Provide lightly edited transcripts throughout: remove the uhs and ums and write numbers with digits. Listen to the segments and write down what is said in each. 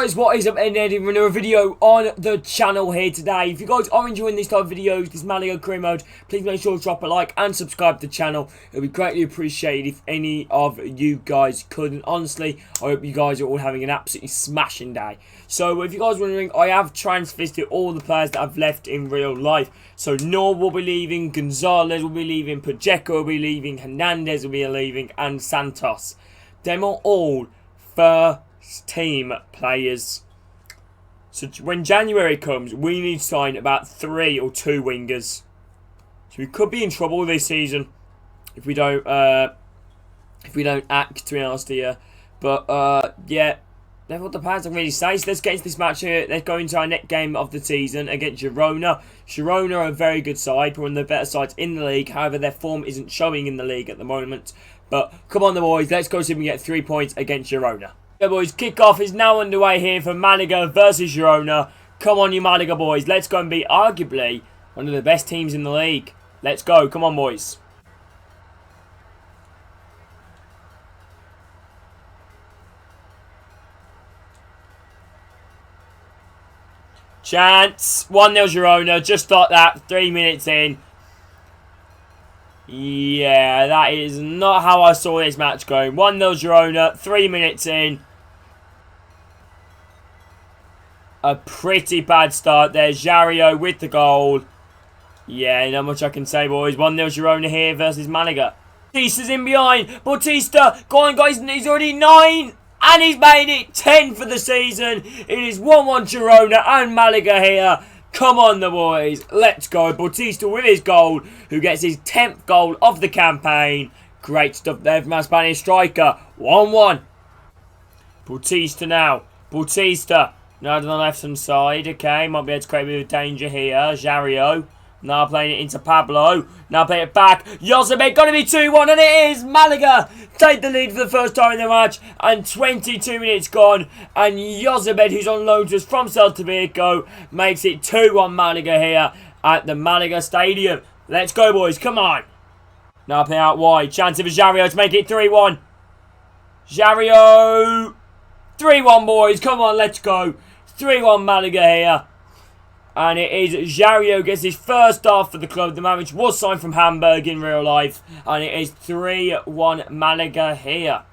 Guys, what is up, Eddie with another video on the channel here today. If you guys are enjoying these type of videos, this Malaga career mode, please make sure to drop a like and subscribe to the channel. It would be greatly appreciated if any of you guys could. And honestly, I hope you guys are all having an absolutely smashing day. So if you guys are wondering, I have transferred to all the players that I've left in real life. So Noor will be leaving, Gonzalez will be leaving, Pacheco will be leaving, Hernandez will be leaving, and Santos. Them are all first team players. So when January comes, we need to sign about 3 or 2 wingers. So we could be in trouble this season if we don't act, to be honest here. But yeah, that's what the players don't really say. So let's get into this match here. Let's go into our next game of the season against Girona. Girona are a very good side, one of the better sides in the league. However, their form isn't showing in the league at the moment. But come on, the boys, let's go see if we can get 3 points against Girona. Yeah, boys, kick-off is now underway here for Malaga versus Girona. Come on, you Malaga boys. Let's go and beat arguably one of the best teams in the league. Let's go. Come on, boys. Chance. 1-0 Girona. Just like that. 3 minutes in. Yeah, that is not how I saw this match going. 1-0 Girona. 3 minutes in. A pretty bad start there. Jario with the goal. Yeah, not much I can say, boys. 1-0 Girona here versus Malaga. Bautista's in behind. Bautista. Go on, guys. He's already 9. And he's made it 10 for the season. It is 1-1 Girona and Malaga here. Come on, the boys. Let's go. Bautista with his goal, who gets his 10th goal of the campaign. Great stuff there from our Spanish striker. 1-1. Bautista now. Bautista. Now to the left-hand side. Okay, might be able to create a bit of danger here. Jario. Now playing it into Pablo. Now playing it back. Josebet going to be 2-1, and it is. Malaga take the lead for the first time in the match. And 22 minutes gone. And Josebet, who's on loan to us from Celta Vigo, makes it 2-1 Malaga here at the Malaga Stadium. Let's go, boys. Come on. Now playing out wide. Chance for Jario to make it 3-1. Jario. 3-1, boys. Come on, let's go. 3-1 Malaga here. And it is Jario gets his first start for the club. The man which was signed from Hamburg in real life. And it is 3-1 Malaga here.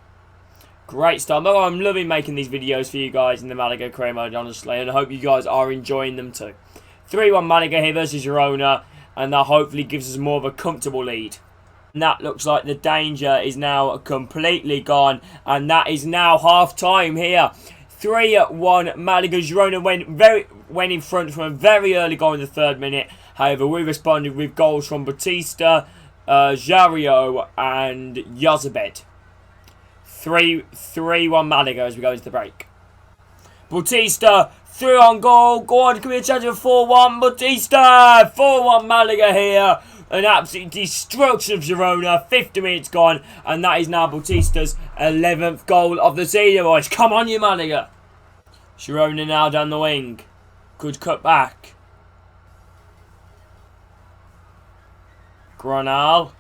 Great start. I'm loving making these videos for you guys in the Malaga career mode, honestly. And I hope you guys are enjoying them too. 3-1 Malaga here versus Girona. And that hopefully gives us more of a comfortable lead. And that looks like the danger is now completely gone. And that is now half-time here. 3-1 Malaga. Girona went in front from a very early goal in the 3rd minute. However, we responded with goals from Bautista, Jario and Josebet. 3-1 Malaga as we go into the break. Bautista through on goal. Go on, can we change of 4-1? Bautista! 4-1 Malaga here. An absolute destruction of Girona. 50 minutes gone. And that is now Bautista's 11th goal of the season, boys. Come on, you Malaga. Girona now down the wing. Good cut back. Granal.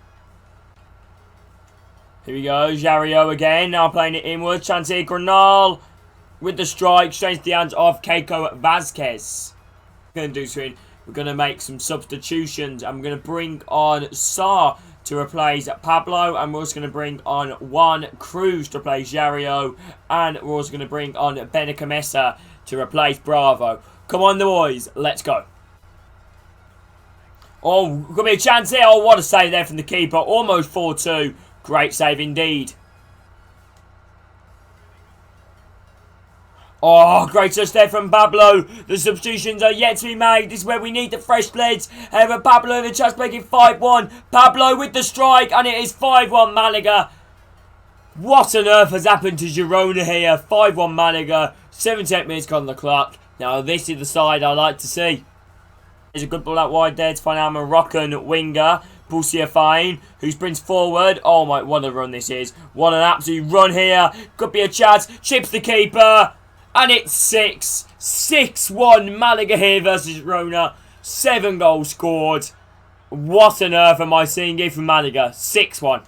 Here we go. Jario again. Now playing it inwards. Chance here. Granal with the strike. Straight into the hands of Keiko Vazquez. Going to do soon. We're going to make some substitutions. I'm going to bring on Sarr to replace Pablo. And we're also going to bring on Juan Cruz to replace Jario. And we're also going to bring on Benacamesa to replace Bravo. Come on, the boys. Let's go. Oh, could be a chance here. Oh, what a save there from the keeper. Almost 4-2. Great save indeed. Oh, great touch there from Pablo. The substitutions are yet to be made. This is where we need the fresh blades. However, Pablo the chance making 5-1. Pablo with the strike, and it is 5-1 Malaga. What on earth has happened to Girona here? 5-1 Malaga. 78 minutes gone on the clock. Now, this is the side I like to see. There's a good ball out wide there to find our Moroccan winger, Poussier-Fine, who sprints forward. Oh my, what a run this is. What an absolute run here. Could be a chance. Chips the keeper. And it's 6-1 Malaga here versus Girona. 7 goals scored. What on earth am I seeing here from Malaga? 6-1.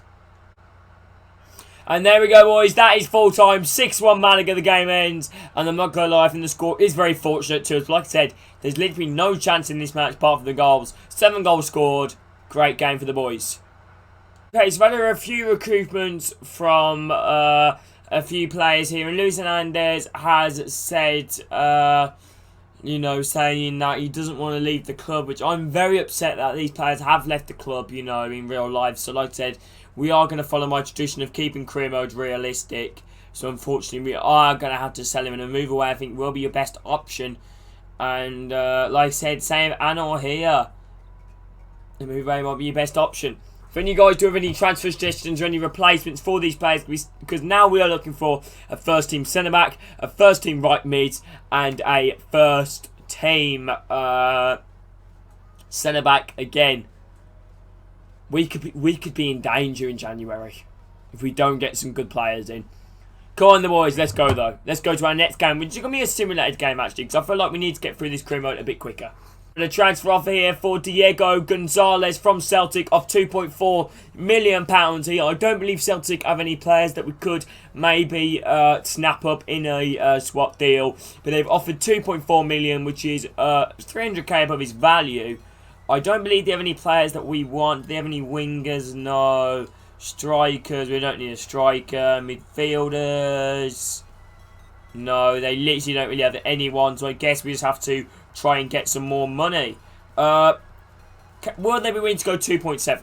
And there we go, boys. That is full time. 6-1 Malaga. The game ends. And I'm not going to lie, I think the score is very fortunate to us. Like I said, there's literally no chance in this match apart from the goals. 7 goals scored. Great game for the boys. Okay, so there are a few recruitments from a few players here. And Luis Hernandez has said, you know, saying that he doesn't want to leave the club, which I'm very upset that these players have left the club, you know, in real life. So like I said, we are going to follow my tradition of keeping career modes realistic. So unfortunately, we are going to have to sell him, and a move away I think will be your best option. And like I said, same Anor here. A move away might be your best option. If any of you guys do have any transfer suggestions or any replacements for these players, because now we are looking for a first team centre back, a first team right mid, and a first team centre back again. We could be in danger in January if we don't get some good players in. Come on, the boys. Let's go, though. Let's go to our next game, which is going to be a simulated game, actually, because I feel like we need to get through this career mode a bit quicker. And a transfer offer here for Diego Gonzalez from Celtic of £2.4 million here. I don't believe Celtic have any players that we could maybe snap up in a swap deal. But they've offered £2.4 million, which is 300k above his value. I don't believe they have any players that we want. Do they have any wingers? No. Strikers. We don't need a striker. Midfielders. No, they literally don't really have anyone. So I guess we just have to try and get some more money. Will they be willing to go 2.7?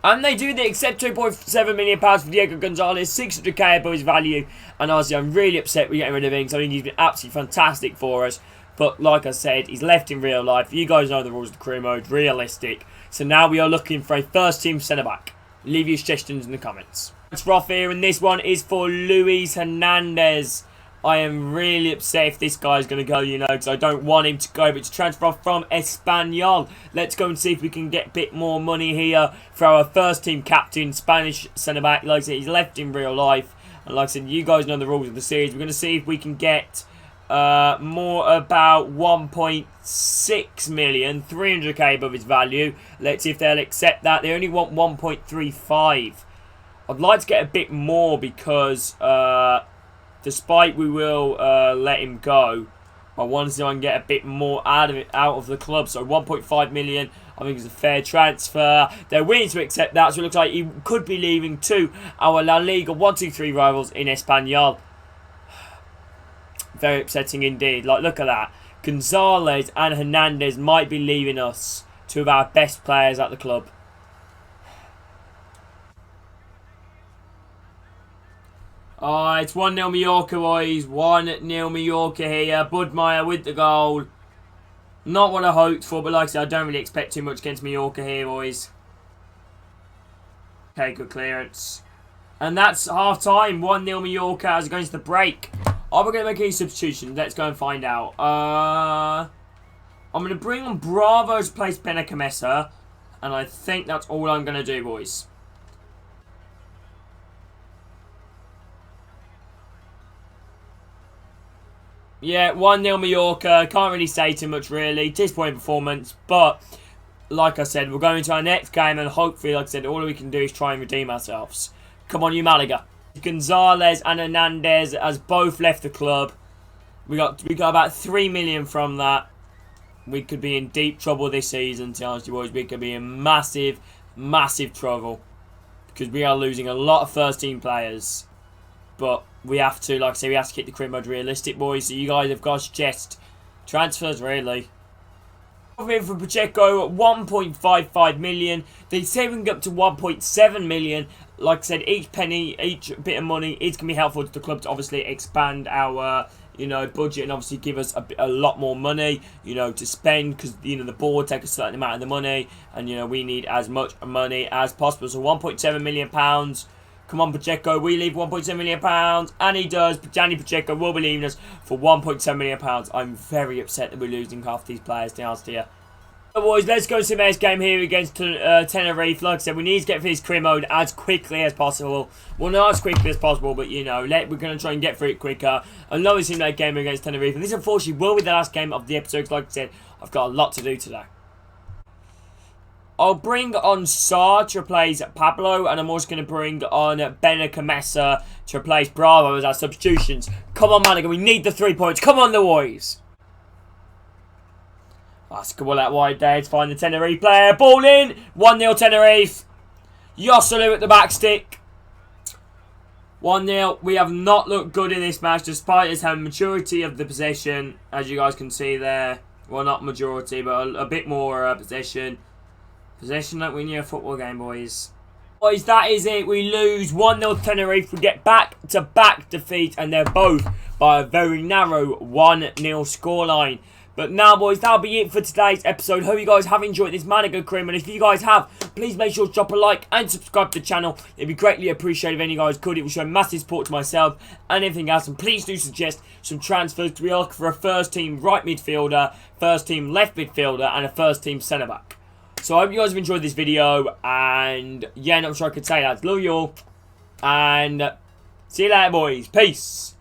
And they do. They accept £2.7 million for Diego Gonzalez, 600k above his value. And honestly, I'm really upset we're getting rid of him, because I think he's been absolutely fantastic for us. But like I said, he's left in real life. You guys know the rules of the career mode, realistic. So now we are looking for a first team centre back. Leave your suggestions in the comments. It's rough here, and this one is for Luis Hernandez. I am really upset if this guy's going to go, you know, because I don't want him to go, but to transfer off from Espanyol. Let's go and see if we can get a bit more money here for our first team captain, Spanish centre back. Like I said, he's left in real life. And like I said, you guys know the rules of the series. We're going to see if we can get more about 1.6 million, 300k above his value. Let's see if they'll accept that. They only want 1.35. I'd like to get a bit more because despite we will let him go, I want to see if I can get a bit more out of the club. So 1.5 million, I think is a fair transfer. They're willing to accept that, so it looks like he could be leaving to our La Liga 1-2-3 rivals in Espanyol. Very upsetting indeed. Like, look at that. Gonzalez and Hernandez might be leaving us, two of our best players at the club. It's 1-0 Mallorca, boys. 1-0 Mallorca here. Budmeyer with the goal. Not what I hoped for, but like I said, I don't really expect too much against Mallorca here, boys. Okay, good clearance. And that's half-time. 1-0 Mallorca as it goes to the break. Are we going to make any substitutions? Let's go and find out. I'm going to bring on Bravo to replace Benacamesa. And I think that's all I'm going to do, boys. Yeah, 1-0 Mallorca. Can't really say too much, really. Disappointing performance. But, like I said, we're going into our next game. And hopefully, like I said, all we can do is try and redeem ourselves. Come on, you Malaga. Gonzalez and Hernandez has both left the club. We got about 3 million from that. We could be in deep trouble this season, to be honest with you boys. We could be in massive, massive trouble. Because we are losing a lot of first team players. But we have to, like I say, we have to keep the career mode realistic, boys. So you guys have got to suggest transfers, really. Over for Pacheco, 1.55 million. They say we can get up to 1.7 million. Like I said, each penny, each bit of money is going to be helpful to the club to obviously expand our, you know, budget and obviously give us a lot more money, you know, to spend because, you know, the board take a certain amount of the money and, you know, we need as much money as possible. So £1.7 million. Come on, Pacheco, we leave £1.7 million. And he does. Gianni Pacheco will be leaving us for £1.7 million. I'm very upset that we're losing half these players, to be honest here. So boys, let's go to the next game here against Tenerife. Like I said, we need to get through this career mode as quickly as possible. Well, not as quickly as possible, but, you know, we're going to try and get through it quicker. Another simulated game against Tenerife. And this, unfortunately, will be the last game of the episode. Like I said, I've got a lot to do today. I'll bring on Sarr to replace Pablo, and I'm also going to bring on Benacamessa to replace Bravo as our substitutions. Come on, Malaga, we need the 3 points. Come on, the boys. That's a good ball out wide there to find the Tenerife player. Ball in. 1-0 Tenerife. Yosselu at the back stick. 1-0. We have not looked good in this match, despite us having maturity of the possession, as you guys can see there. Well, not majority, but a bit more possession. Possession like we knew a football game, boys. Boys, that is it. We lose 1-0 Tenerife. We get back-to-back defeat, and they're both by a very narrow 1-0 scoreline. But now, boys, that'll be it for today's episode. Hope you guys have enjoyed this Malaga cream. And if you guys have, please make sure to drop a like and subscribe to the channel. It'd be greatly appreciated if any of you guys could. It will show massive support to myself and everything else. And please do suggest some transfers. We are looking for a first-team right midfielder, first-team left midfielder, and a first-team centre-back. So I hope you guys have enjoyed this video. And, yeah, not sure I could say that. Love you all. And see you later, boys. Peace.